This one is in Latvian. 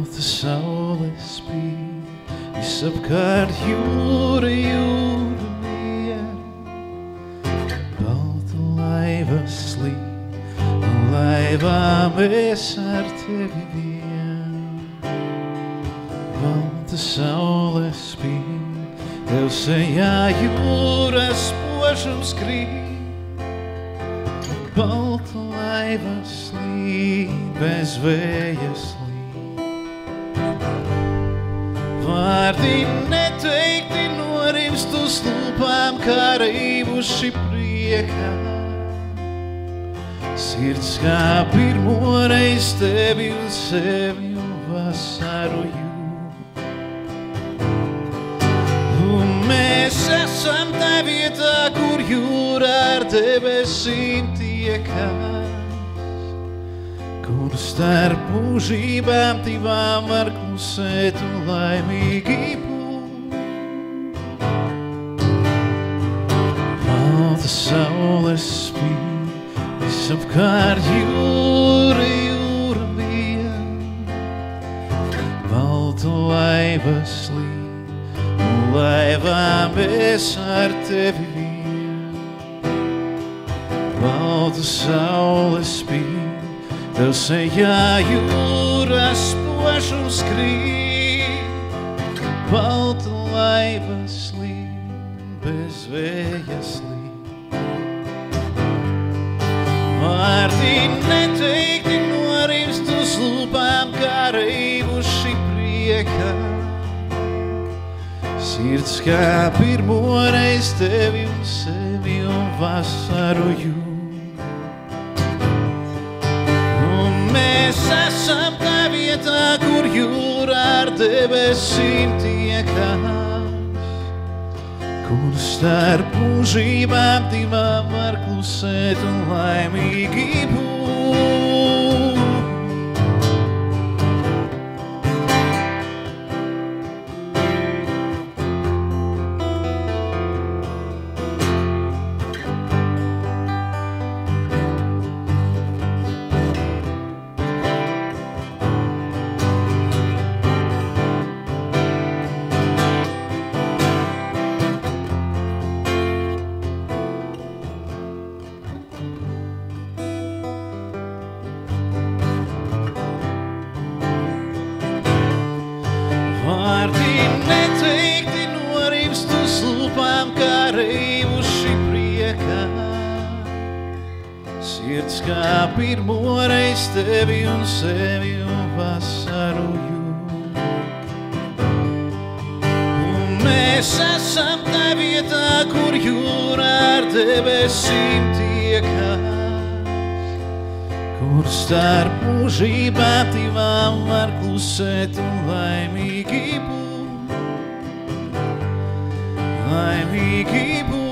Balta saule spīd, visapkārt jūra, jūra vien. Balta laiva slīd, laivā mēs ar tevi vien. Balta saule spīd, tev sejā jūras spožums krīt. Balta laiva slīd, bez vēja slīd. Vārdi neteikti norimst uz lūpām, kā reibuši priekā. Sirds kā pirmoreiz tevi un sevi un vasaru jūt. Un mēs esam tā vietā, kur jūra ar debesīm tiekās, kur starp mūžībām divām var klusēt un laimīgi būt. Balta saule spīd, visapkārt jūra, jūra vien. Balta laiva slīd, un laivā mēs ar tevi vien. Balta saule spīd, tev sejā jūras spožums krīt. Balta laiva slīd, bez vēja slīd. Vārdi neteikti norimst uz lūpām, kā reibuši priekā. Sirds kā pirmoreiz tevi un sevi un vasaru jūt. Mēs esam tā vietā, kur jūra ar debesīm tiekās, kur starp mūžībām divām var klusēt un laimīgi būt. Vārdi neteikti norimst uz lūpām, kā reibuši priekā. Sirds kā pirmoreiz tevi un sevi un vasaru jūt. Un mēs esam tā vietā, kur jūra ar debesīm tiekās, kur starp mūžībām divām var klusēt un laimīgi būt. Laimīgi būt.